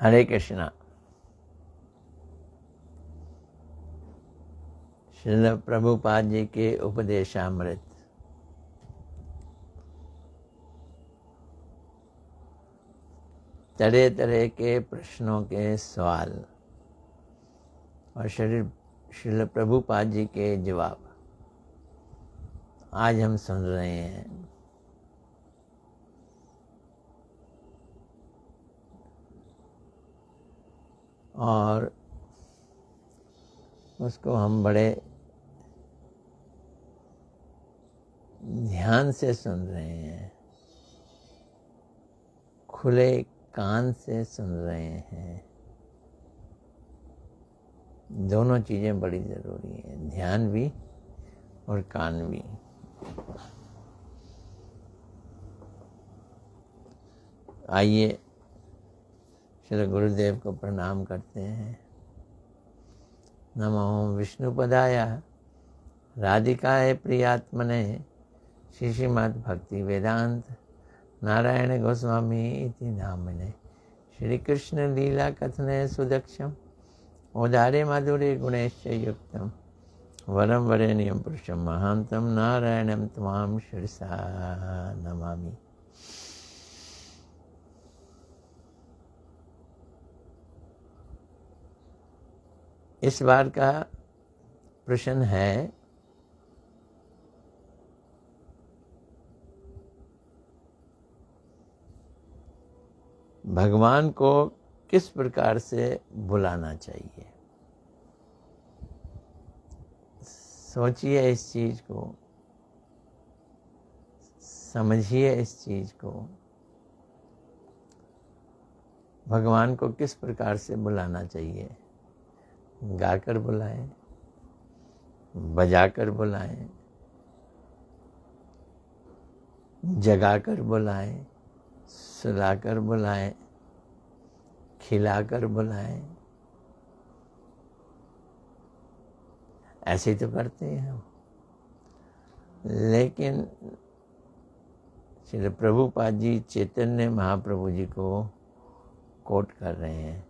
हरे कृष्णा। श्रील प्रभुपाद जी के उपदेशामृत। तरह तरह के प्रश्नों के सवाल और श्रील प्रभुपाद जी के जवाब आज हम सुन रहे हैं। और उसको हम बड़े ध्यान से सुन रहे हैं, खुले कान से सुन रहे हैं। दोनों चीज़ें बड़ी ज़रूरी हैं, ध्यान भी और कान भी। आइए श्री गुरुदेव को प्रणाम करते हैं। नमो विष्णुपदाय राधिकाय प्रियात्मने श्रीमद् भक्ति वेदांत नारायण गोस्वामी इति नामिने श्री कृष्ण लीला कथने सुदक्षम औदार्य माधुर्य गुणैश्च युक्तम वरम वरेण्यं पुरुषं महांतं नारायणं त्वां शिरसा नमामि। इस बार का प्रश्न है, भगवान को किस प्रकार से बुलाना चाहिए। सोचिए इस चीज को, समझिए इस चीज को। भगवान को किस प्रकार से बुलाना चाहिए। गाकर बुलाएं, बजाकर बुलाएं, जगाकर बुलाएं, सुलाकर बुलाएं, खिलाकर बुलाएं। ऐसे ही तो करते हैं हम। लेकिन श्री प्रभुपाद जी चैतन्य महाप्रभु जी को कोट कर रहे हैं।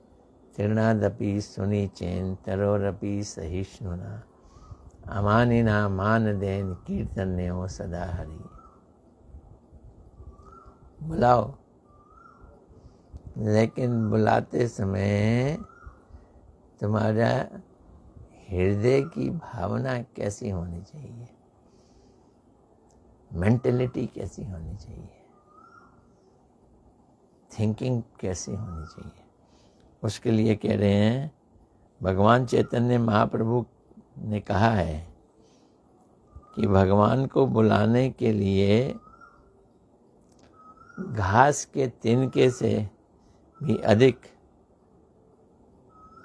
तीर्णादपि सुनी चैन तरोरपि सहिष्णुना अमानिना मान देन कीर्तन्यो सदा हरि। बुलाओ, लेकिन बुलाते समय तुम्हारा हृदय की भावना कैसी होनी चाहिए, मेंटलिटी कैसी होनी चाहिए, थिंकिंग कैसी होनी चाहिए। उसके लिए कह रहे हैं, भगवान चैतन्य महाप्रभु ने कहा है कि भगवान को बुलाने के लिए घास के तिनके से भी अधिक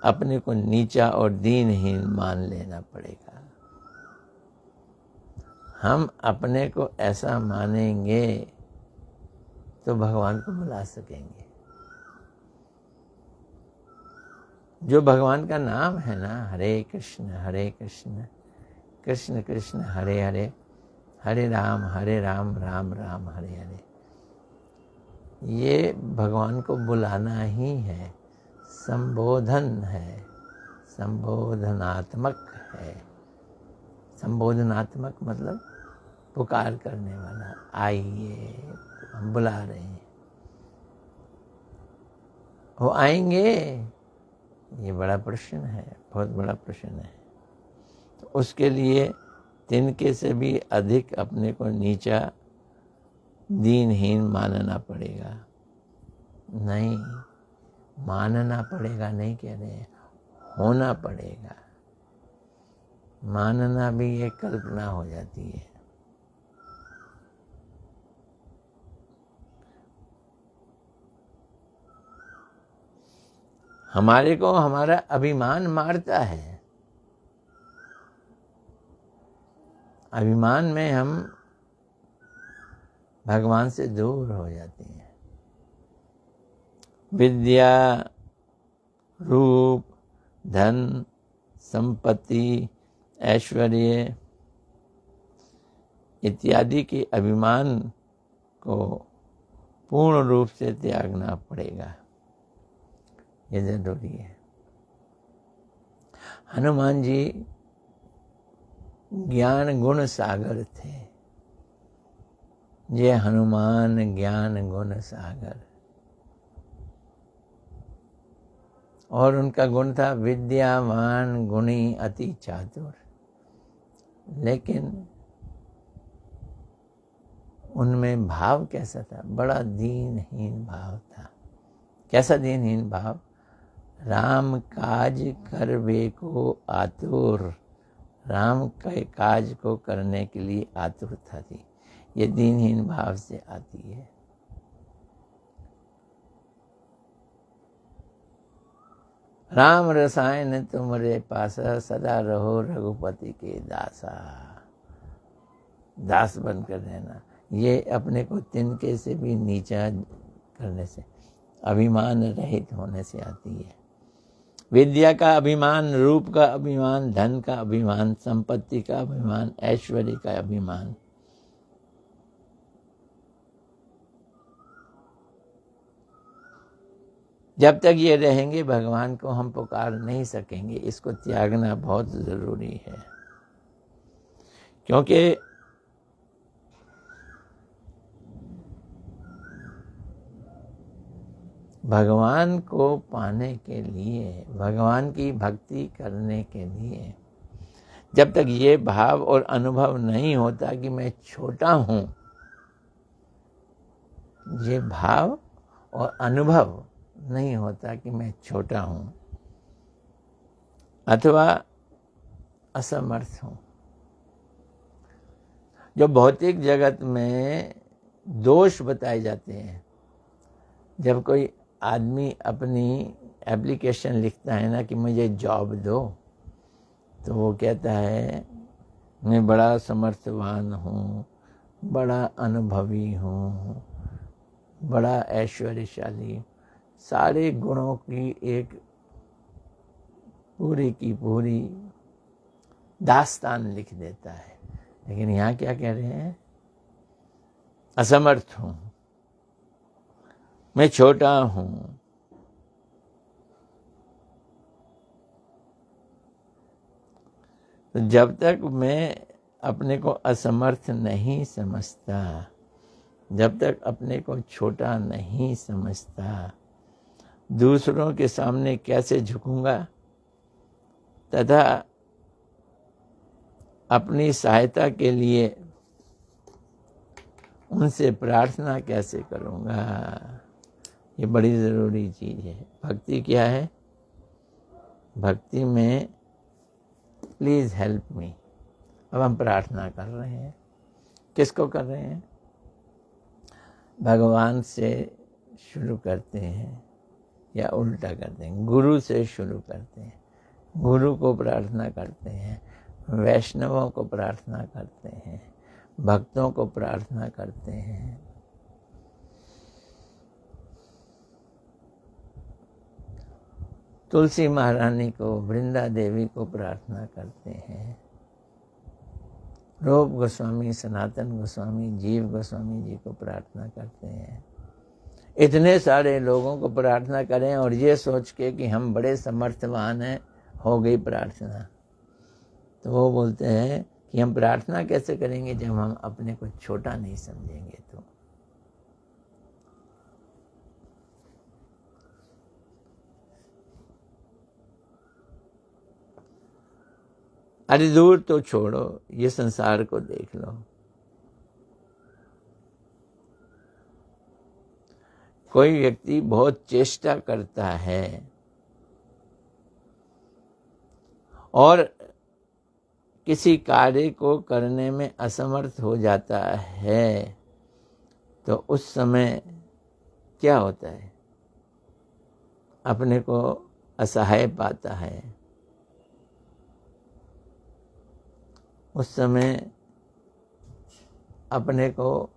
अपने को नीचा और दीनहीन मान लेना पड़ेगा। हम अपने को ऐसा मानेंगे तो भगवान को बुला सकेंगे। जो भगवान का नाम है ना, हरे कृष्ण कृष्ण कृष्ण हरे हरे, हरे राम राम राम हरे हरे, ये भगवान को बुलाना ही है, संबोधन है, संबोधनात्मक है। संबोधनात्मक मतलब पुकार करने वाला। आइए, हम बुला रहे हैं। वो आएंगे, ये बड़ा प्रश्न है, बहुत बड़ा प्रश्न है। तो उसके लिए तिनके से भी अधिक अपने को नीचा दीनहीन मानना पड़ेगा। नहीं, मानना पड़ेगा नहीं कह रहे हैं, होना पड़ेगा। मानना भी एक कल्पना हो जाती है। हमारे को हमारा अभिमान मारता है। अभिमान में हम भगवान से दूर हो जाते हैं। विद्या, रूप, धन, संपत्ति, ऐश्वर्य इत्यादि के अभिमान को पूर्ण रूप से त्यागना पड़ेगा। ये जरूरी है। हनुमान जी ज्ञान गुण सागर थे। ये हनुमान ज्ञान गुण सागर। और उनका गुण था विद्यावान गुणी अति चातुर। लेकिन उनमें भाव कैसा था? बड़ा दीनहीन भाव था। कैसा दीनहीन भाव? राम काज करवे को आतुर। राम के काज को करने के लिए आतुरता थी। ये दीनहीन भाव से आती है। राम रसायन तुम्हारे पासा, सदा रहो रघुपति के दासा। दास बनकर रहना, ये अपने को तिनके से भी नीचा करने से, अभिमान रहित होने से आती है। विद्या का अभिमान, रूप का अभिमान, धन का अभिमान, संपत्ति का अभिमान, ऐश्वर्य का अभिमान, जब तक ये रहेंगे भगवान को हम पुकार नहीं सकेंगे। इसको त्यागना बहुत जरूरी है। क्योंकि भगवान को पाने के लिए, भगवान की भक्ति करने के लिए, जब तक ये भाव और अनुभव नहीं होता कि मैं छोटा हूं, ये भाव और अनुभव नहीं होता कि मैं छोटा हूं अथवा असमर्थ हूं। जो भौतिक जगत में दोष बताए जाते हैं, जब कोई आदमी अपनी एप्लीकेशन लिखता है ना कि मुझे जॉब दो, तो वो कहता है मैं बड़ा समर्थवान हूँ, बड़ा अनुभवी हूँ, बड़ा ऐश्वर्यशाली, सारे गुणों की एक पूरी की पूरी दास्तान लिख देता है। लेकिन यहाँ क्या कह रहे हैं? असमर्थ हूँ, मैं छोटा हूँ। तो जब तक मैं अपने को असमर्थ नहीं समझता, जब तक अपने को छोटा नहीं समझता, दूसरों के सामने कैसे झुकूंगा तथा अपनी सहायता के लिए उनसे प्रार्थना कैसे करूंगा, ये बड़ी ज़रूरी चीज़ है। भक्ति क्या है? भक्ति में प्लीज़ हेल्प मी। अब हम प्रार्थना कर रहे हैं। किसको कर रहे हैं? भगवान से शुरू करते हैं या उल्टा करते हैं? गुरु से शुरू करते हैं, गुरु को प्रार्थना करते हैं, वैष्णवों को प्रार्थना करते हैं, भक्तों को प्रार्थना करते हैं। तुलसी महारानी को, वृंदा देवी को प्रार्थना करते हैं, रूप गोस्वामी, सनातन गोस्वामी, जीव गोस्वामी जी को प्रार्थना करते हैं। इतने सारे लोगों को प्रार्थना करें और ये सोच के कि हम बड़े समर्थवान हैं, हो गई प्रार्थना। तो वो बोलते हैं कि हम प्रार्थना कैसे करेंगे जब हम अपने को छोटा नहीं समझेंगे। तो अरे दूर तो छोड़ो, ये संसार को देख लो। कोई व्यक्ति बहुत चेष्टा करता है और किसी कार्य को करने में असमर्थ हो जाता है, तो उस समय क्या होता है? अपने को असहाय पाता है। उस समय अपने को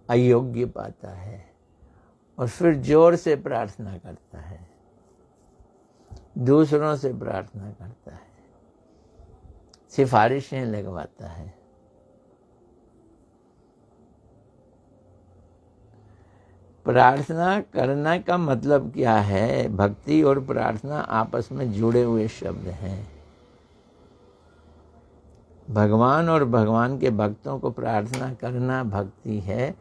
अयोग्य पाता है और फिर जोर से प्रार्थना करता है, दूसरों से प्रार्थना करता है, सिफारिशें लगवाता है। प्रार्थना करना का मतलब क्या है? भक्ति और प्रार्थना आपस में जुड़े हुए शब्द हैं। भगवान और भगवान के भक्तों को प्रार्थना करना भक्ति है,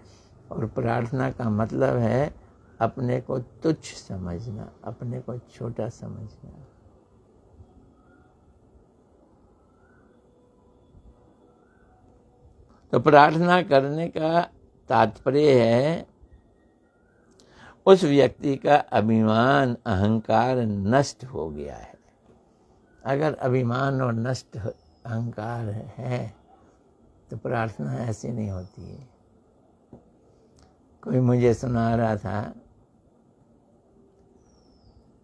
और प्रार्थना का मतलब है अपने को तुच्छ समझना, अपने को छोटा समझना। तो प्रार्थना करने का तात्पर्य है उस व्यक्ति का अभिमान, अहंकार नष्ट हो गया है। अगर अभिमान और नष्ट अहंकार है तो प्रार्थना ऐसी नहीं होती है। कोई मुझे सुना रहा था,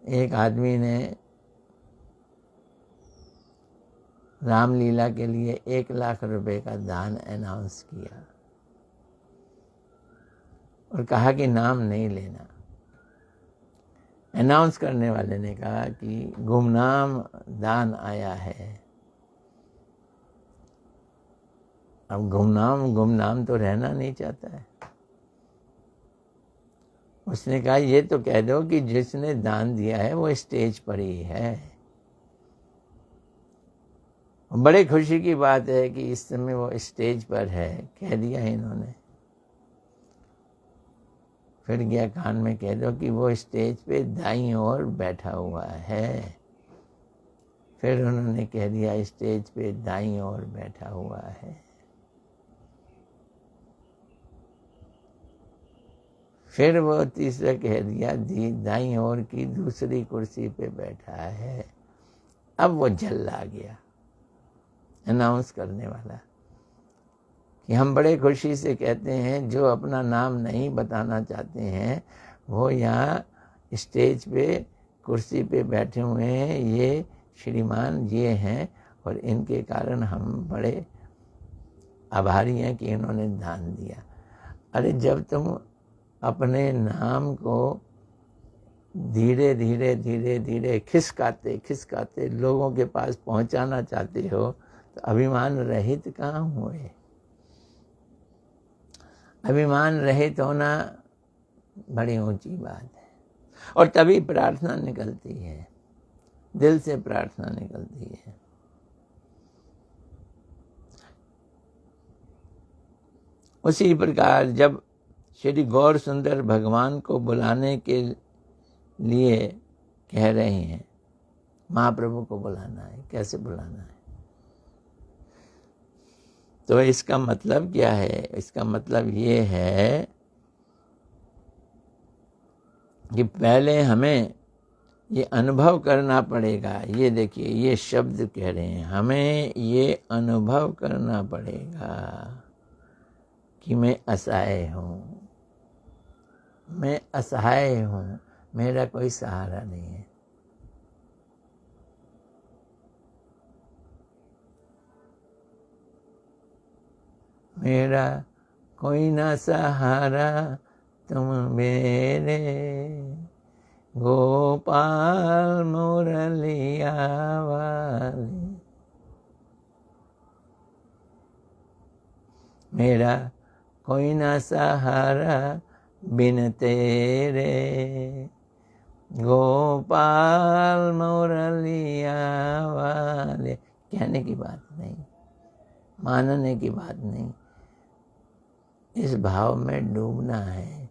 एक आदमी ने रामलीला के लिए 1 लाख रुपए का दान अनाउंस किया और कहा कि नाम नहीं लेना। अनाउंस करने वाले ने कहा कि गुमनाम दान आया है। अब गुमनाम तो रहना नहीं चाहता है। उसने कहा ये तो कह दो कि जिसने दान दिया है वो स्टेज पर ही है। बड़े खुशी की बात है कि इस समय वो स्टेज पर है, कह दिया इन्होंने। फिर गया कान में कह दो कि वो स्टेज पे दाईं ओर बैठा हुआ है। फिर उन्होंने कह दिया स्टेज पे दाईं ओर बैठा हुआ है। फिर वो तीसरा कह दिया दाईं ओर की दूसरी कुर्सी पे बैठा है। अब वो जल्ला गया अनाउंस करने वाला कि हम बड़े खुशी से कहते हैं जो अपना नाम नहीं बताना चाहते हैं वो यहाँ स्टेज पे कुर्सी पे बैठे हुए हैं, ये श्रीमान ये हैं और इनके कारण हम बड़े आभारी हैं कि इन्होंने दान दिया। अरे जब तुम अपने नाम को धीरे धीरे धीरे धीरे खिसकाते लोगों के पास पहुंचाना चाहते हो तो अभिमान रहित कहाँ हुए? अभिमान रहित होना बड़ी ऊंची बात है। और तभी प्रार्थना निकलती है, दिल से प्रार्थना निकलती है। उसी प्रकार जब श्री गौर सुंदर भगवान को बुलाने के लिए कह रहे हैं, महाप्रभु को बुलाना है, कैसे बुलाना है? तो इसका मतलब क्या है? इसका मतलब ये है कि पहले हमें ये अनुभव करना पड़ेगा। ये देखिए, ये शब्द कह रहे हैं, हमें ये अनुभव करना पड़ेगा कि मैं असहाय हूँ, मैं असहाय हूँ, मेरा कोई सहारा नहीं है। मेरा कोई ना सहारा तुम मेरे, गोपाल मुरलिया वाले। मेरा कोई ना सहारा बिन तेरे, गोपाल मुरलिया वाले। कहने की बात नहीं, मानने की बात नहीं, इस भाव में डूबना है।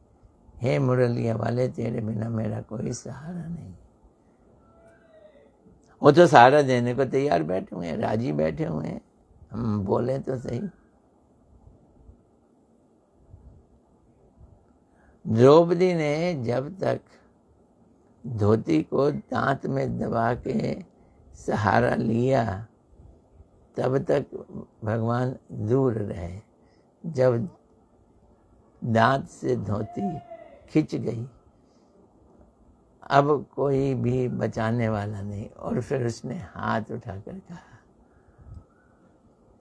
हे मुरलिया वाले, तेरे बिना मेरा कोई सहारा नहीं। वो तो सहारा देने को तैयार बैठे हुए हैं, राजी बैठे हुए हैं, हम बोले तो सही। द्रौपदी ने जब तक धोती को दांत में दबा के सहारा लिया तब तक भगवान दूर रहे। जब दांत से धोती खिंच गई, अब कोई भी बचाने वाला नहीं। और फिर उसने हाथ उठाकर कहा,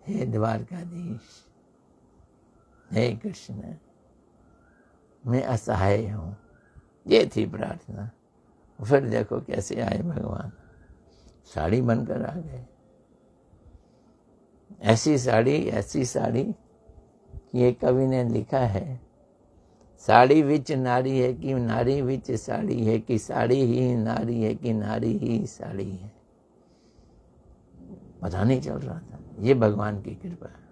हे द्वारकाधीश, हे कृष्ण, मैं असहाय हूँ। ये थी प्रार्थना। फिर देखो कैसे आए भगवान, साड़ी बनकर आ गए। ऐसी साड़ी कि एक कवि ने लिखा है, साड़ी विच नारी है कि नारी विच साड़ी है कि साड़ी ही नारी है कि नारी ही साड़ी है, पता नहीं चल रहा था। ये भगवान की कृपा है।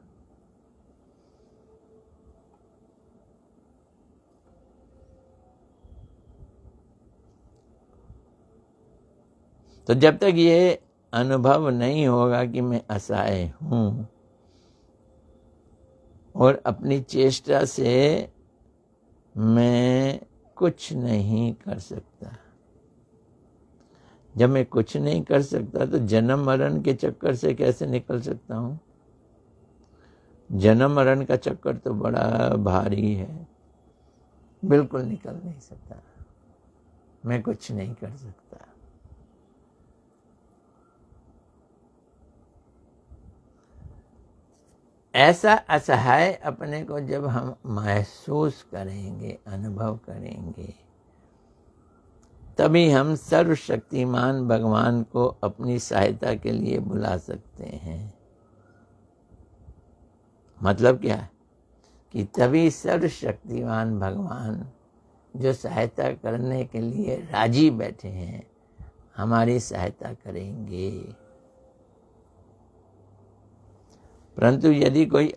तो जब तक ये अनुभव नहीं होगा कि मैं असहाय हूं और अपनी चेष्टा से मैं कुछ नहीं कर सकता, जब मैं कुछ नहीं कर सकता तो जन्म मरण के चक्कर से कैसे निकल सकता हूं? जन्म मरण का चक्कर तो बड़ा भारी है, बिल्कुल निकल नहीं सकता, मैं कुछ नहीं कर सकता। ऐसा असहाय अपने को जब हम महसूस करेंगे, अनुभव करेंगे, तभी हम सर्वशक्तिमान भगवान को अपनी सहायता के लिए बुला सकते हैं। मतलब क्या है कि तभी सर्वशक्तिमान भगवान जो सहायता करने के लिए राजी बैठे हैं, हमारी सहायता करेंगे। परंतु यदि कोई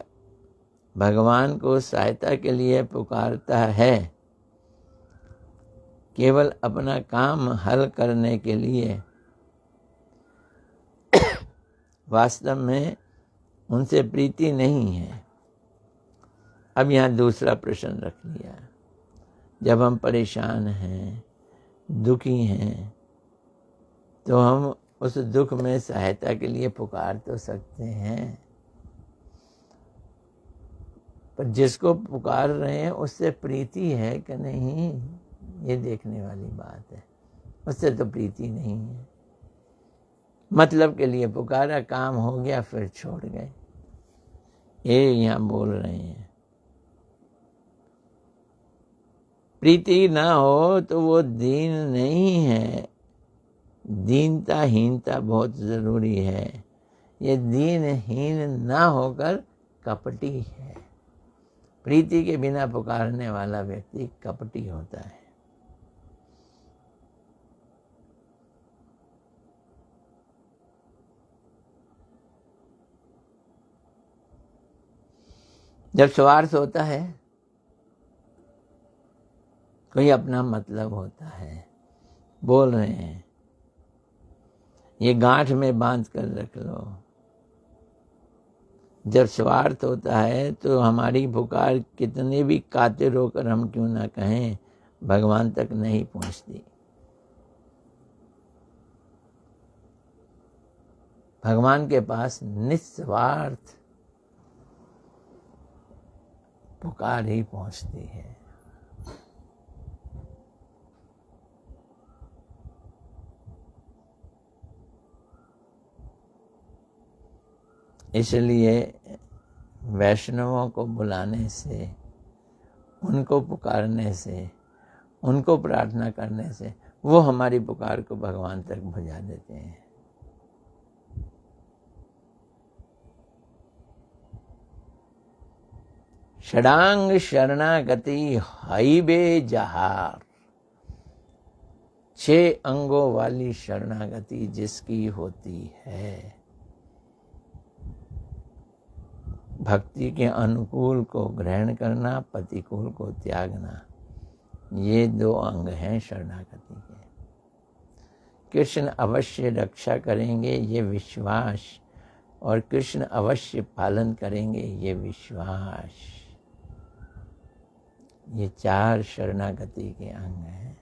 भगवान को सहायता के लिए पुकारता है केवल अपना काम हल करने के लिए, वास्तव में उनसे प्रीति नहीं है। अब यहाँ दूसरा प्रश्न रख लिया, जब हम परेशान हैं, दुखी हैं, तो हम उस दुख में सहायता के लिए पुकार तो सकते हैं, पर जिसको पुकार रहे हैं उससे प्रीति है कि नहीं, ये देखने वाली बात है। उससे तो प्रीति नहीं है, मतलब के लिए पुकारा, काम हो गया, फिर छोड़ गए, ये यहाँ बोल रहे हैं। प्रीति ना हो तो वो दीन नहीं है, दीनता हीनता बहुत जरूरी है। ये दीनहीन ना होकर कपटी है। प्रीति के बिना पुकारने वाला व्यक्ति कपटी होता है। जब स्वार्थ होता है, कोई अपना मतलब होता है, बोल रहे हैं ये गांठ में बांध कर रख लो। जब स्वार्थ होता है तो हमारी पुकार कितने भी कातिर होकर हम क्यों ना कहें, भगवान तक नहीं पहुंचती। भगवान के पास निस्वार्थ पुकार ही पहुंचती है। इसलिए वैष्णवों को बुलाने से, उनको पुकारने से, उनको प्रार्थना करने से वो हमारी पुकार को भगवान तक पहुंचा देते हैं। षडांग शरणागति हाईबे जहार, 6 अंगों वाली शरणागति जिसकी होती है, भक्ति के अनुकूल को ग्रहण करना, प्रतिकूल को त्यागना, ये 2 अंग हैं शरणागति के। कृष्ण अवश्य रक्षा करेंगे ये विश्वास, और कृष्ण अवश्य पालन करेंगे ये विश्वास, ये 4 शरणागति के अंग हैं।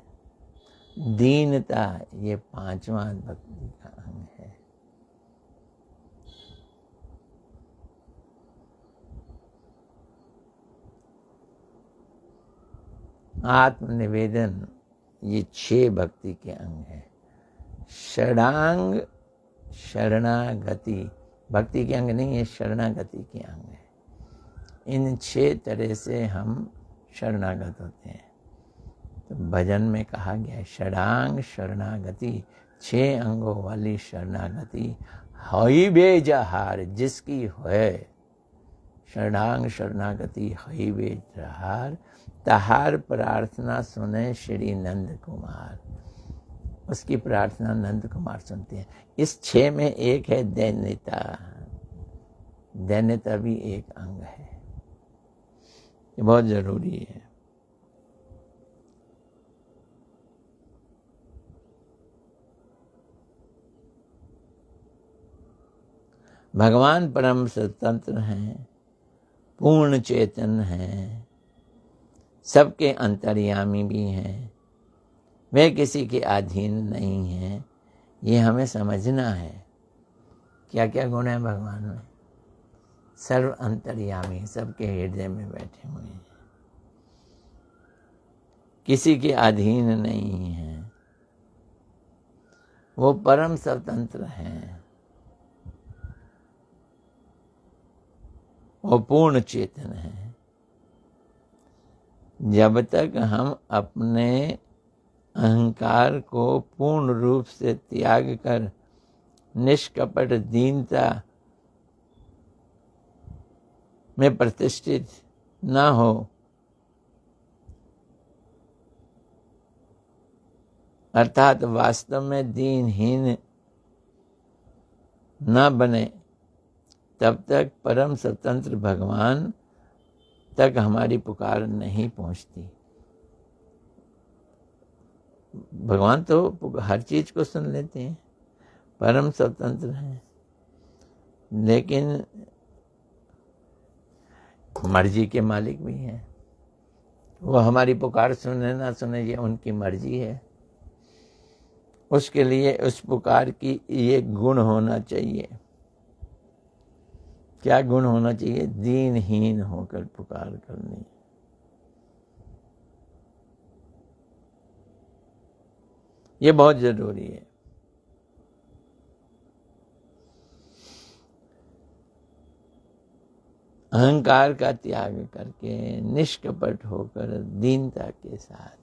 दीनता ये 5वां भक्ति का अंग है। आत्मनिवेदन ये 6 भक्ति के अंग है। षडांग शरणागति भक्ति के अंग नहीं है, शरणागति के अंग है। इन 6 तरह से हम शरणागत होते हैं। तो भजन में कहा गया है षडांग शरणागति, 6 अंगों वाली शरणागति हई बेजहार जिसकी है, शरणांग शरणागति हई वे तहार, तहार प्रार्थना सुने श्री नंद कुमार। उसकी प्रार्थना नंद कुमार सुनते हैं। इस 6 में एक है दैन्यता। दैन्यता भी एक अंग है, ये बहुत जरूरी है। भगवान परम स्वतंत्र हैं, पूर्ण चेतन हैं, सबके अंतर्यामी भी हैं, वे किसी के अधीन नहीं हैं। ये हमें समझना है। क्या क्या गुण है भगवान में? सर्व अंतर्यामी, सबके हृदय में बैठे हुए हैं, किसी के अधीन नहीं हैं, वो परम स्वतंत्र हैं, वो पूर्ण चेतन है। जब तक हम अपने अहंकार को पूर्ण रूप से त्याग कर निष्कपट दीनता में प्रतिष्ठित न हो, अर्थात वास्तव में दीनहीन न बने, तब तक परम स्वतंत्र भगवान तक हमारी पुकार नहीं पहुंचती। भगवान तो हर चीज को सुन लेते हैं, परम स्वतंत्र हैं, लेकिन मर्जी के मालिक भी हैं। वो हमारी पुकार सुने ना सुने ये उनकी मर्जी है। उसके लिए उस पुकार की ये गुण होना चाहिए। क्या गुण होना चाहिए? दीनहीन होकर पुकार करनी। ये बहुत जरूरी है। अहंकार का त्याग करके निष्कपट होकर दीनता के साथ।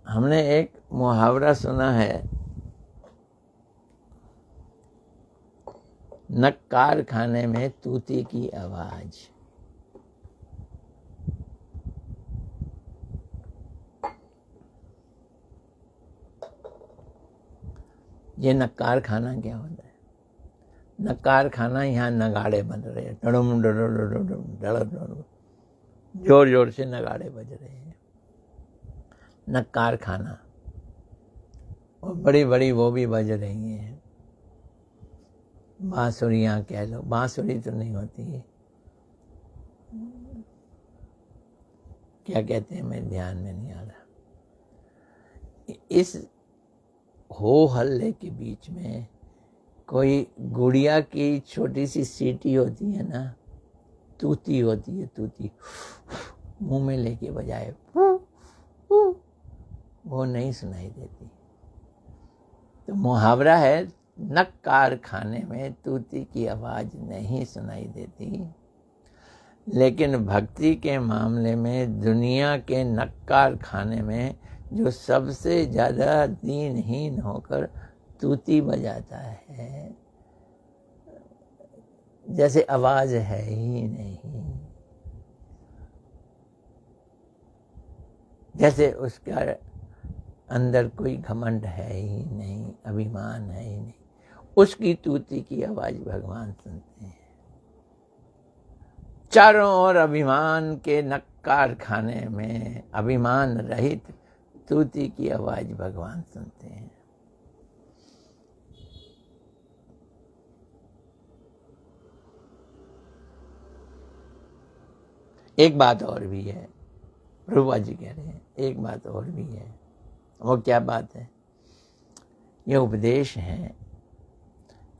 हमने एक मुहावरा सुना है, नक्कार खाने में तूती की आवाज। ये नक्कार खाना क्या होता है? नक्कार खाना, यहाँ नगाड़े बज रहे हैं, डड़ुम डड़ुम, जोर जोर से नगाड़े बज रहे हैं। नक्कार खाना, और बड़ी बड़ी वो भी बज रही हैं, बांसुरियाँ कह लो। बांसुरी तो नहीं होती है, क्या कहते हैं, मैं ध्यान में नहीं आ रहा। इस हो हल्ले के बीच में कोई गुड़िया की छोटी सी सीटी होती है ना, तूती होती है, तूती मुंह में लेके बजाए, वो नहीं सुनाई देती। तो मुहावरा है, नक्कार खाने में तूती की आवाज नहीं सुनाई देती, लेकिन भक्ति के मामले में दुनिया के नक्कार खाने में जो सबसे ज्यादा दीनहीन होकर तूती बजाता है, जैसे आवाज है ही नहीं, जैसे उसका अंदर कोई घमंड है ही नहीं, अभिमान है ही नहीं, उसकी तूती की आवाज भगवान सुनते हैं। चारों ओर अभिमान के नक्कार खाने में अभिमान रहित तूती की आवाज भगवान सुनते हैं। एक बात और भी है, प्रभुपाद जी कह रहे हैं, एक बात और भी है। वो क्या बात है? ये उपदेश है,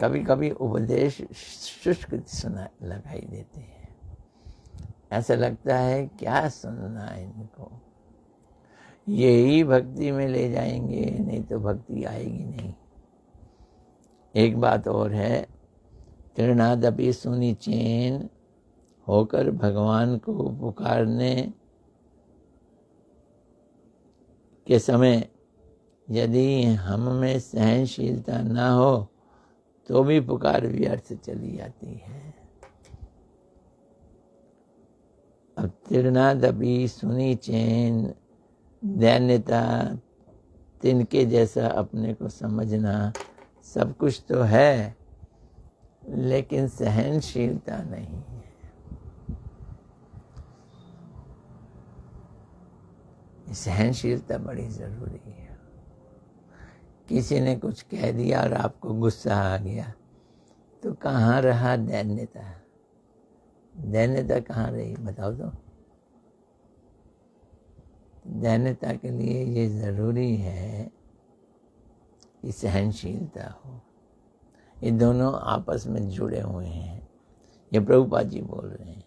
कभी कभी उपदेश शुष्क सुना लगाई देते हैं। ऐसा लगता है क्या सुनना है इनको, यही भक्ति में ले जाएंगे, नहीं तो भक्ति आएगी नहीं। एक बात और है, तृणादपि सुनी चैन होकर भगवान को पुकारने के समय यदि हम में सहनशीलता न हो तो भी पुकार व्यर्थ चली जाती है। अब तृणादपि सुनी चैन, दैन्यता, तिनके जैसा अपने को समझना, सब कुछ तो है लेकिन सहनशीलता नहीं है। सहनशीलता बड़ी जरूरी है। किसी ने कुछ कह दिया और आपको गुस्सा आ गया तो कहाँ रहा दैन्यता? दैन्यता कहाँ रही बताओ तो। दैन्यता के लिए ये जरूरी है कि सहनशीलता हो। ये दोनों आपस में जुड़े हुए हैं। ये प्रभुपाद जी बोल रहे हैं।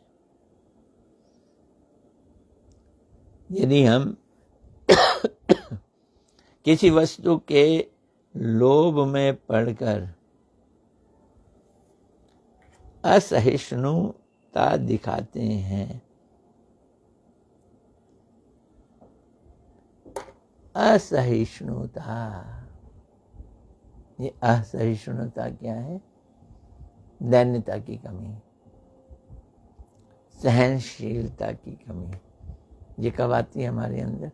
यदि हम किसी वस्तु के लोभ में पड़कर असहिष्णुता दिखाते हैं, असहिष्णुता, ये असहिष्णुता क्या है? दैन्यता की कमी, सहनशीलता की कमी। ये कब आती है हमारे अंदर?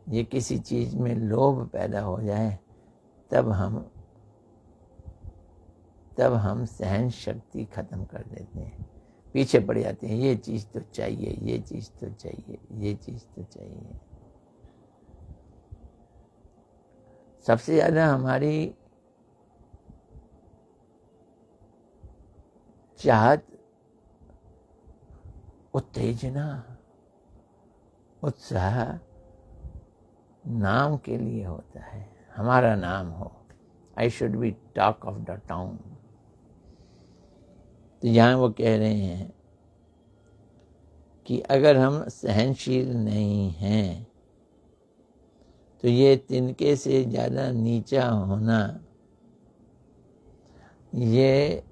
ये किसी चीज में लोभ पैदा हो जाए तब हम सहन शक्ति खत्म कर देते हैं, पीछे पड़ जाते हैं। ये चीज तो चाहिए, ये चीज तो चाहिए, ये चीज तो चाहिए। सबसे ज्यादा हमारी चाहत, उत्तेजना, उत्साह नाम के लिए होता है। हमारा नाम हो, I should be talk of the town. तो यहाँ वो कह रहे हैं कि अगर हम सहनशील नहीं हैं तो ये तिनके से ज़्यादा नीचा होना ये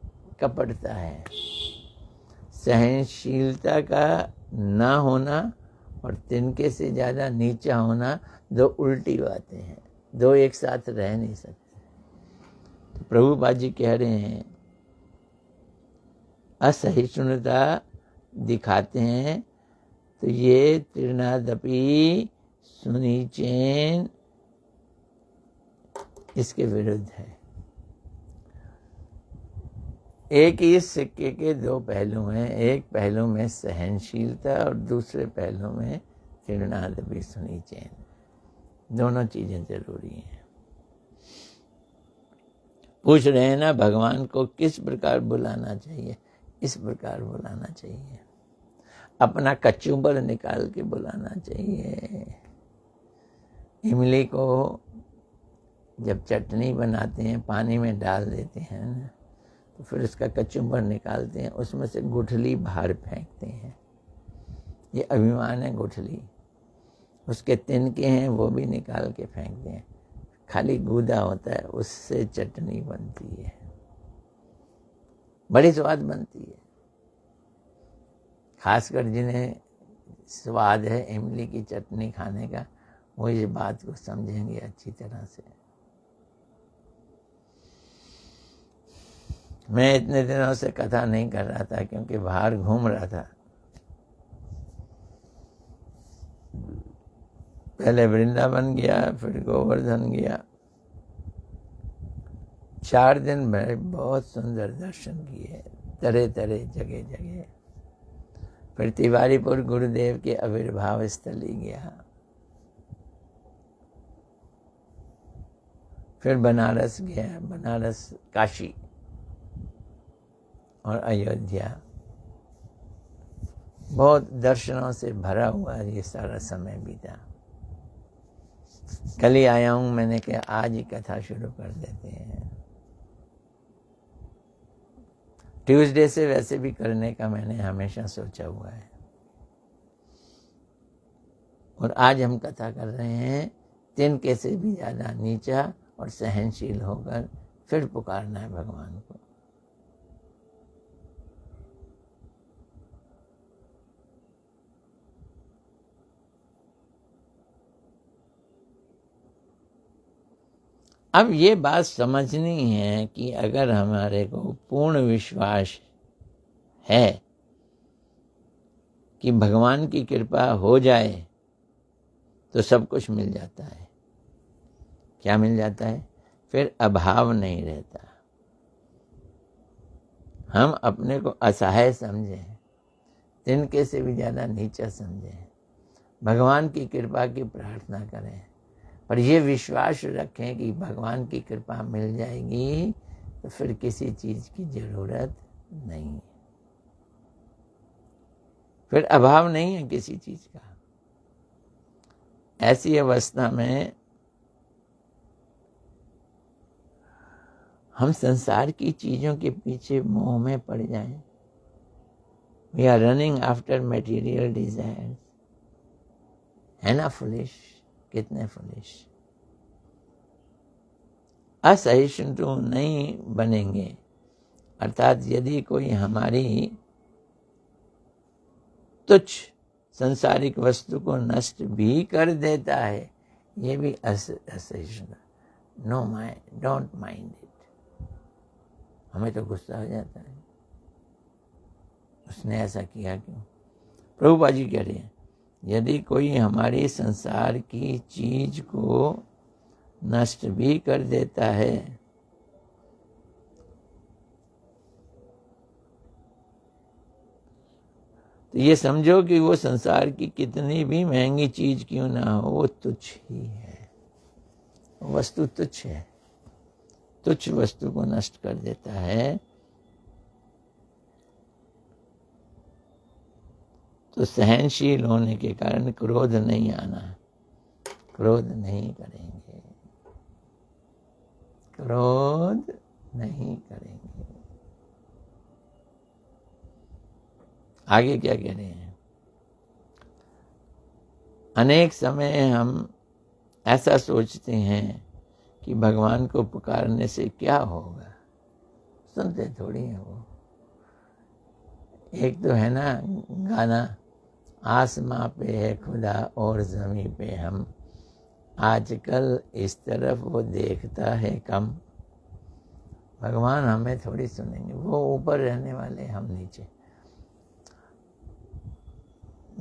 कपटता है। सहनशीलता का ना होना और तिनके से ज़्यादा नीचा होना दो उल्टी बातें हैं, दो एक साथ रह नहीं सकते। तो प्रभुपाद जी कह रहे हैं असहिष्णुता दिखाते हैं तो ये तृणादपि सुनिचेन इसके विरुद्ध है। एक ही सिक्के के दो पहलू हैं। एक पहलू में सहनशीलता और दूसरे पहलू में तृणादपि सुनिचेन। दोनों चीजें जरूरी हैं। पूछ रहे हैं ना भगवान को किस प्रकार बुलाना चाहिए? इस प्रकार बुलाना चाहिए, अपना कचूबर निकाल के बुलाना चाहिए। इमली को जब चटनी बनाते हैं पानी में डाल देते हैं ना, तो फिर उसका कचूबर निकालते हैं, उसमें से गुठली बाहर फेंकते हैं। ये अभिमान है गुठली। उसके तिनके हैं वो भी निकाल के फेंकते हैं, खाली गूदा होता है, उससे चटनी बनती है, बड़ी स्वाद बनती है। खासकर जिन्हें स्वाद है इमली की चटनी खाने का, वो ये बात को समझेंगे अच्छी तरह से। मैं इतने दिनों से कथा नहीं कर रहा था क्योंकि बाहर घूम रहा था। पहले वृंदावन गया, फिर गोवर्धन गया। 4 दिन में बहुत सुंदर दर्शन किए, तरह तरह जगह जगह। फिर तिवारीपुर गुरुदेव के आविर्भाव स्थली गया, फिर बनारस गया, बनारस, काशी और अयोध्या। बहुत दर्शनों से भरा हुआ ये सारा समय बीता। कल ही आया हूं, मैंने कहा आज ही कथा शुरू कर देते हैं। ट्यूसडे से वैसे भी करने का मैंने हमेशा सोचा हुआ है, और आज हम कथा कर रहे हैं तिनके से भी ज्यादा नीचा और सहनशील होकर फिर पुकारना है भगवान को। अब ये बात समझनी है कि अगर हमारे को पूर्ण विश्वास है कि भगवान की कृपा हो जाए तो सब कुछ मिल जाता है। क्या मिल जाता है? फिर अभाव नहीं रहता। हम अपने को असहाय समझें, तिनके से भी ज़्यादा नीचा समझें, भगवान की कृपा की प्रार्थना करें, पर ये विश्वास रखें कि भगवान की कृपा मिल जाएगी तो फिर किसी चीज़ की ज़रूरत नहीं है, फिर अभाव नहीं है किसी चीज़ का। ऐसी अवस्था में हम संसार की चीज़ों के पीछे मोह में पड़ जाएं। We are running after material desires. है ना फुलिश? कितने फुलिश। असहिष्णु नहीं बनेंगे, अर्थात यदि कोई हमारी तुच्छ संसारिक वस्तु को नष्ट भी कर देता है, ये भी असहिष्णु। No mind, don't mind it. हमें तो गुस्सा हो जाता है, उसने ऐसा किया क्यों? प्रभुपाद जी कह रहे हैं, यदि कोई हमारी संसार की चीज को नष्ट भी कर देता है तो ये समझो कि वो संसार की कितनी भी महंगी चीज क्यों ना हो, वो तुच्छ ही है। वस्तु तुच्छ है। तुच्छ वस्तु को नष्ट कर देता है तो सहनशील होने के कारण क्रोध नहीं आना। क्रोध नहीं करेंगे, क्रोध नहीं करेंगे। आगे क्या कह रहे हैं? अनेक समय हम ऐसा सोचते हैं कि भगवान को पुकारने से क्या होगा। सुनते थोड़ी हैं वो। एक तो है ना गाना, आसमां पे है खुदा और ज़मीं पे हम, आजकल इस तरफ वो देखता है कम। भगवान हमें थोड़ी सुनेंगे, वो ऊपर रहने वाले, हम नीचे।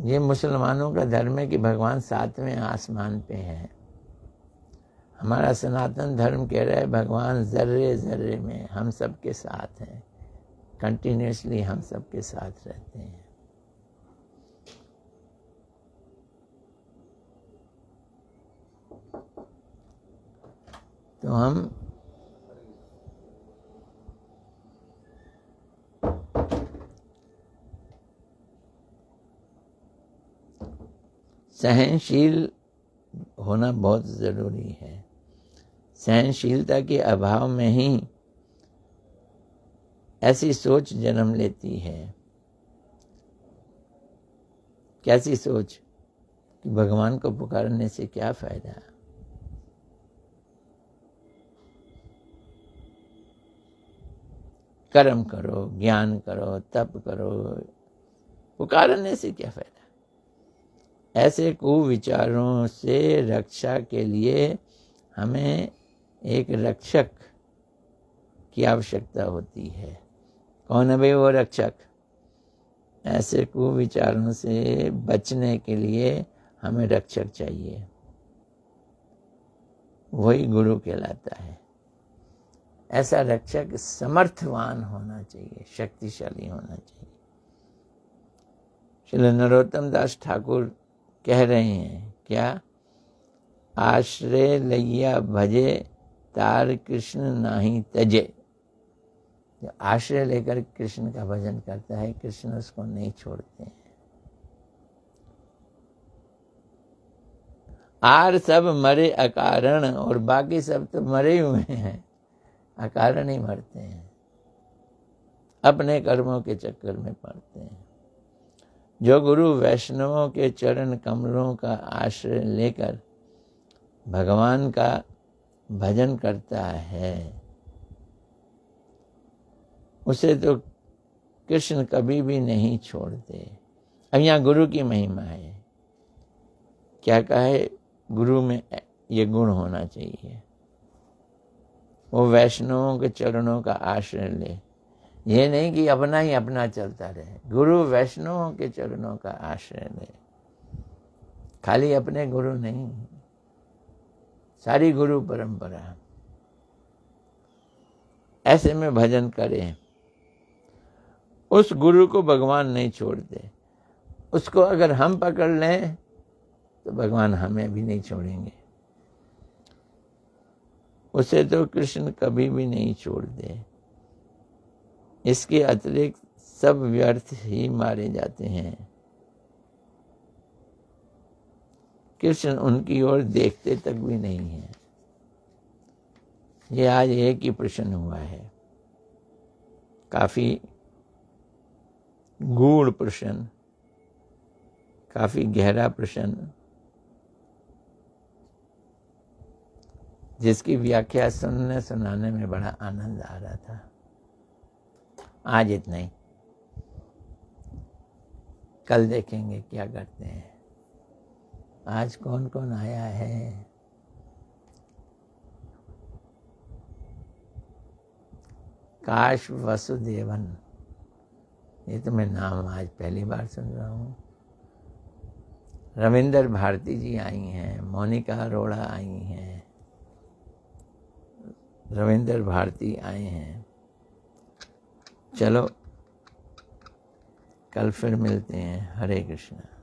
ये मुसलमानों का धर्म है कि भगवान सातवें आसमान पे है। हमारा सनातन धर्म कह रहा है भगवान जर्रे जर्रे में हम सबके साथ हैं, कंटिन्यूसली हम सबके साथ रहते हैं। तो हम सहनशील होना बहुत ज़रूरी है। सहनशीलता के अभाव में ही ऐसी सोच जन्म लेती है। कैसी सोच? कि भगवान को पुकारने से क्या फायदा। कर्म करो, ज्ञान करो, तप करो, पुकारने से क्या फायदा। ऐसे कुविचारों से रक्षा के लिए हमें एक रक्षक की आवश्यकता होती है। कौन है भाई वो रक्षक? ऐसे कुविचारों से बचने के लिए हमें रक्षक चाहिए, वही गुरु कहलाता है। ऐसा रक्षक समर्थवान होना चाहिए, शक्तिशाली होना चाहिए। श्री नरोत्तम दास ठाकुर कह रहे हैं क्या? आश्रय लैया भजे तार कृष्ण नाही तजे। जो आश्रय लेकर कृष्ण का भजन करता है, कृष्ण उसको नहीं छोड़ते हैं। आर सब मरे अकारण, और बाकी सब तो मरे हुए हैं, अकारण ही मरते हैं, अपने कर्मों के चक्कर में पड़ते हैं। जो गुरु वैष्णवों के चरण कमलों का आश्रय लेकर भगवान का भजन करता है, उसे तो कृष्ण कभी भी नहीं छोड़ते। अब यहाँ गुरु की महिमा है। क्या कहा है? गुरु में ये गुण होना चाहिए। वो वैष्णवों के चरणों का आश्रय ले। ये नहीं कि अपना ही अपना चलता रहे, गुरु वैष्णवों के चरणों का आश्रय ले। खाली अपने गुरु नहीं, सारी गुरु परंपरा। ऐसे में भजन करें। उस गुरु को भगवान नहीं छोड़ते। उसको अगर हम पकड़ लें तो भगवान हमें भी नहीं छोड़ेंगे। उसे तो कृष्ण कभी भी नहीं छोड़ते। इसके अतिरिक्त सब व्यर्थ ही मारे जाते हैं। कृष्ण उनकी ओर देखते तक भी नहीं है। ये आज एक ही प्रश्न हुआ है, काफी गूढ़ प्रश्न, काफी गहरा प्रश्न, जिसकी व्याख्या सुनने सुनाने में बड़ा आनंद आ रहा था। आज इतना ही, कल देखेंगे क्या करते हैं। आज कौन कौन आया है? काश वसुदेवन, ये तो मैं नाम आज पहली बार सुन रहा हूँ। रविंदर भारती जी आई हैं, मोनिका अरोड़ा आई हैं, रविंदर भारती आए हैं। चलो कल फिर मिलते हैं। हरे कृष्णा।